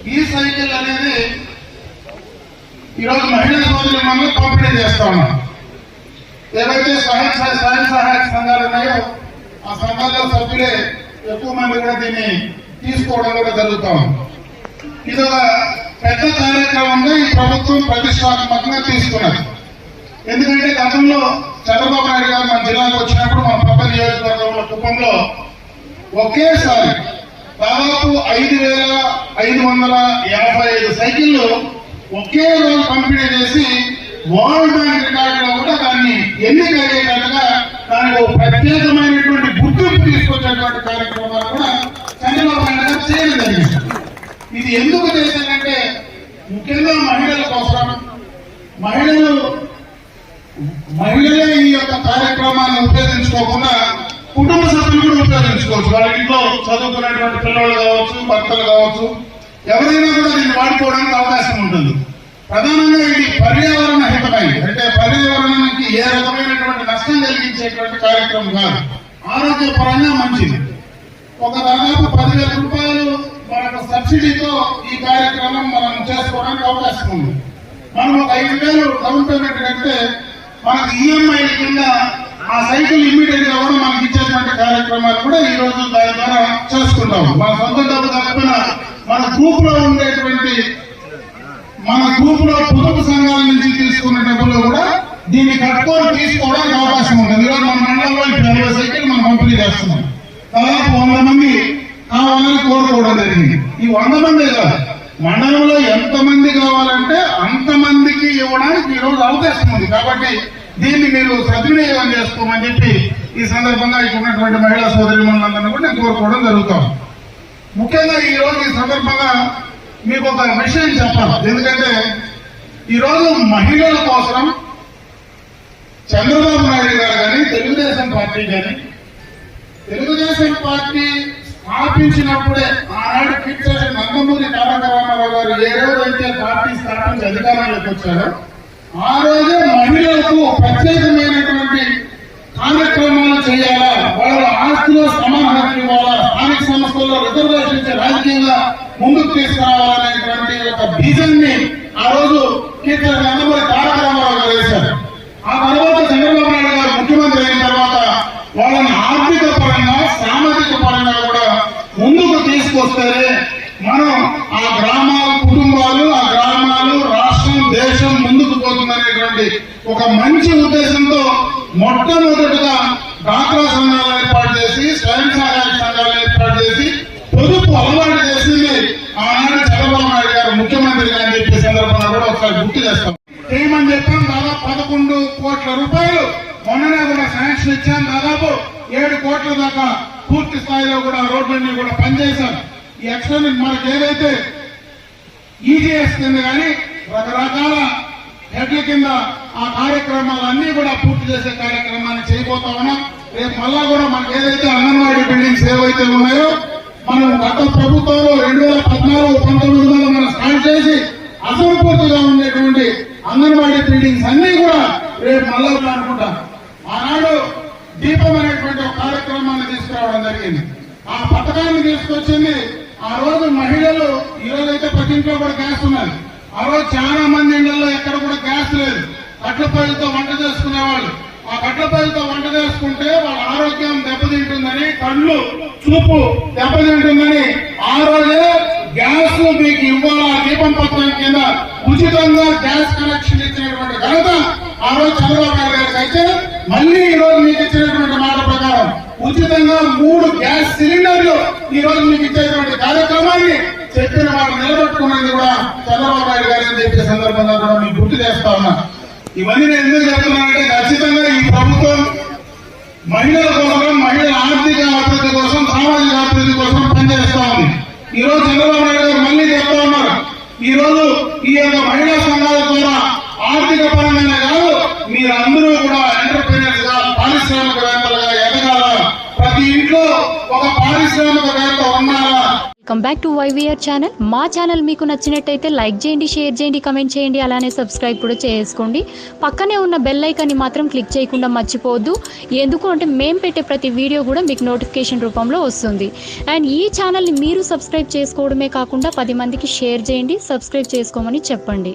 ఈ సైకిల్ అనేది ఈరోజు మహిళా సోదరులు మనం పంపిణీ చేస్తా ఉన్నాం. ఏవైతే స్వయం సహాయక సంఘాలు ఉన్నాయో ఆ సంఘాల్లో సభ్యులే ఎక్కువ మంది కూడా దీన్ని తీసుకోవడం కూడా జరుగుతా ఉంది. ఇది ఒక పెద్ద కార్యక్రమంగా ఈ ప్రభుత్వం ప్రతిష్టాత్మకంగా తీసుకున్నది. ఎందుకంటే గతంలో చంద్రబాబు నాయుడు గారు మన జిల్లాకు వచ్చినప్పుడు మన పక్క నియోజకవర్గంలో కుప్పంలో ఒకేసారి దాదాపు 5,585 సైకిళ్లు ఒకే రోజు పంపిణీ చేసి వరల్డ్ బ్యాంక్ రికార్డులో కూడా దాన్ని ఎన్నిక అయ్యేటట్టుగా దానికి ఒక ప్రత్యేకమైనటువంటి గుర్తింపు తీసుకొచ్చేటువంటి కార్యక్రమాలు కూడా చంద్రబాబు నాయుడు గారు చేయడం జరిగింది. ఇది ఎందుకు చేశారంటే ముఖ్యంగా మహిళల కోసం, మహిళలే ఈ యొక్క కార్యక్రమాన్ని ఉపయోగించుకోకుండా కుటుంబ సభ్యులు కూడా ఉపయోగించుకోవచ్చు. వాళ్ళ ఇంట్లో చదువుకున్నటువంటి పిల్లలు కావచ్చు, భర్తలు కావచ్చు, ఎవరైనా కూడా దీన్ని వాడుకోవడానికి అవకాశం ఉంటుంది. ప్రధానంగా ఇది పర్యావరణ హితమైనది, అంటే పర్యావరణానికి ఏ రకమైనటువంటి నష్టం కలిగించేటువంటి కార్యక్రమం కాదు, ఆరోగ్యపరంగా మంచిది. ఒక దాదాపు 10,000 రూపాయలు మనకు సబ్సిడీతో ఈ కార్యక్రమం మనం చేసుకోవడానికి అవకాశం ఉంది. మనం ఒక 5,000 డౌన్ పేమెంట్ కడితే మనకు ఈఎంఐ కింద ఆ సైకిల్ ఇమ్మీడియట్ గా కూడా మనకి ఇచ్చేటువంటి కార్యక్రమాలు కూడా ఈ రోజు దాని ద్వారా చేసుకుంటాం. మన సొంత డబ్బు కాకపోయినా మన గ్రూప్ లో ఉండేటువంటి పొదుపు సంఘాల నుంచి తీసుకున్న డబ్బులో కూడా దీన్ని కట్టుకొని తీసుకోవడానికి అవకాశం ఉంటుంది. ఈరోజు మన మండలంలో 20 సైకిల్ మనం పంపిణీ చేస్తున్నాం. దాదాపు 100 మంది కావాలని కోరుకోవడం జరిగింది. ఈ 100 మంది కాదు, మండలంలో ఎంతమంది కావాలంటే అంతమందికి ఇవ్వడానికి ఈ రోజు అవకాశం ఉంది. కాబట్టి దీన్ని మీరు సద్వినియోగం చేసుకోమని చెప్పి ఈ సందర్భంగా ఇక్కడ ఉన్నటువంటి మహిళా సోదరిమణులందరినీ కూడా నేను కోరుకోవడం జరుగుతాం. ముఖ్యంగా ఈ రోజు ఈ సందర్భంగా మీకు ఒక విషయం చెప్పాలి. ఎందుకంటే ఈరోజు మహిళల కోసం చంద్రబాబు నాయుడు గారు కానీ తెలుగుదేశం పార్టీ స్థాపించినప్పుడే ఆనాడు కిచ్చడి నందమూరి తారక రామారావు గారు ఏ రోజైతే పార్టీ స్థాపించి అధికారంలోకి వచ్చారో ఆ రోజే మహిళలకు ప్రత్యేకమైనటువంటి కార్యక్రమాలు చేయాలా, వాళ్ళ ఆస్తిలో సమాన హక్కు ఇవ్వాలా, స్థానిక సంస్థల్లో రిజర్వేషన్ రాజకీయంగా ముందుకు తీసుకురావాలనేటువంటి ఒక బీజాన్ని ఆ రోజు కిచ్చడి నందమూరి తారక రామారావు గారు వేశారు. ఆ తర్వాత చంద్రబాబు నాయుడు గారు ముఖ్యమంత్రి అయిన తర్వాత వాళ్ళని ఆర్థిక పరంగా, సామాజిక పరంగా కూడా ముందుకు తీసుకొస్తేనే మనం ఆ గ్రామాల కుటుంబాలు, ఆ గ్రామాలు, రాష్ట్రం, దేశం ముందుకు పోతుందనేటువంటి ఒక మంచి ఉద్దేశంతో మొట్టమొదటిగా డాక్రా సంఘాలను ఏర్పాటు చేసి, స్వయం సహాయక సంఘాలను ఏర్పాటు చేసి పొదుపు అలవాటు చేసింది ఆనాడు చంద్రబాబు నాయుడు గారు ముఖ్యమంత్రిగా అని చెప్పే సందర్భంగా కూడా ఒకసారి గుర్తు చేస్తాం. చేయమని చెప్పాం. దాదాపు 11 కోట్ల రూపాయలు మొన్ననే కూడా శాంక్షన్ ఇచ్చాం. దాదాపు 7 కోట్ల దాకా పూర్తి స్థాయిలో కూడా రోడ్లన్నీ కూడా పనిచేశాం. ఈ ఎక్స్టర్నల్ మనకి ఏదైతే ఈజీఎస్ కింద కానీ రకరకాల హెడ్ల కింద ఆ కార్యక్రమాలన్నీ కూడా పూర్తి చేసే కార్యక్రమాన్ని చేయబోతా ఉన్నాం. రేపు మళ్ళా కూడా మనకి ఏదైతే అంగన్వాడీ బిల్డింగ్స్ ఏవైతే ఉన్నాయో మనం గత ప్రభుత్వంలో 2014-19 మనం స్టార్ట్ చేసి అసంపూర్తిగా ఉండేటువంటి అంగన్వాడీ బిల్డింగ్స్ అన్ని కూడా రేపు మళ్ళా అనుకుంటాం. ఆనాడు దీపం అనేటువంటి ఒక కార్యక్రమాన్ని తీసుకురావడం జరిగింది. ఆ పథకాన్ని తీసుకొచ్చింది ఆ రోజు మహిళలు. ఈ రోజైతే ప్రతి ఇంట్లో కూడా గ్యాస్ ఉన్నది. ఆ రోజు చాలా మంది ఇళ్లలో ఎక్కడ కూడా గ్యాస్ లేదు. కట్ల పొయ్యిలతో వంట చేసుకునేవాళ్ళు. ఆ కట్ల పొయ్యిలతో వంట చేసుకుంటే వాళ్ళ ఆరోగ్యం దెబ్బతింటుందని, కళ్ళు చూపు దెబ్బతింటుందని ఆ రోజే గ్యాస్ మీకు ఇవ్వాలా దీపం పథకం కింద ఉచితంగా గ్యాస్ కనెక్షన్ ఇచ్చినటువంటి ఘనత ఆ రోజు చంద్రబాబు నాయుడు గారికి అయితే, మళ్ళీ ఈ రోజు మీకు ఇచ్చినటువంటి మాట ప్రకారం ఉచితంగా 3 గ్యాస్ సిలిండర్లు ఈ రోజు మీకు ఇచ్చేటువంటి కార్యక్రమాన్ని చెప్పిన వాళ్ళు నిలబెట్టుకున్నది కూడా చంద్రబాబు నాయుడు గారు అని చెప్పే సందర్భంగా కూడా మీకు గుర్తు చేస్తా ఉన్నా. ఇవన్నీ నేను ఎందుకు చెప్తున్నానంటే ఖచ్చితంగా ఈ ప్రభుత్వం మహిళల కోసం, మహిళల ఆర్థిక అభివృద్ధి కోసం, సామాజిక అభివృద్ధి కోసం పనిచేస్తా ఉంది. ఈ రోజు చంద్రబాబు నాయుడు గారు మళ్ళీ చెప్తా ఉన్నారు, ఈ రోజు ఈ యొక్క మహిళా సంఘాల ద్వారా ఆర్థిక పరంగానే కాదు, మీరందరూ కూడా ఎంటర్ప్రీనర్స్ గా, పారిశ్రామికవేత్తలుగా ఎదగాల, ప్రతి ఇంట్లో ఒక పారిశ్రామికవేత్త ఉన్నారా. Welcome back to YVR channel. మా ఛానల్ మీకు నచ్చినట్టయితే లైక్ చేయండి, షేర్ చేయండి, కమెంట్ చేయండి, అలానే సబ్స్క్రైబ్ కూడా చేసుకోండి. పక్కనే ఉన్న బెల్ ఐకాన్ని మాత్రం క్లిక్ చేయకుండా మర్చిపోవద్దు. ఎందుకు అంటే మేము పెట్టే ప్రతి వీడియో కూడా మీకు నోటిఫికేషన్ రూపంలో వస్తుంది. అండ్ ఈ ఛానల్ని మీరు సబ్స్క్రైబ్ చేసుకోవడమే కాకుండా 10 మందికి షేర్ చేయండి, సబ్స్క్రైబ్ చేసుకోమని చెప్పండి.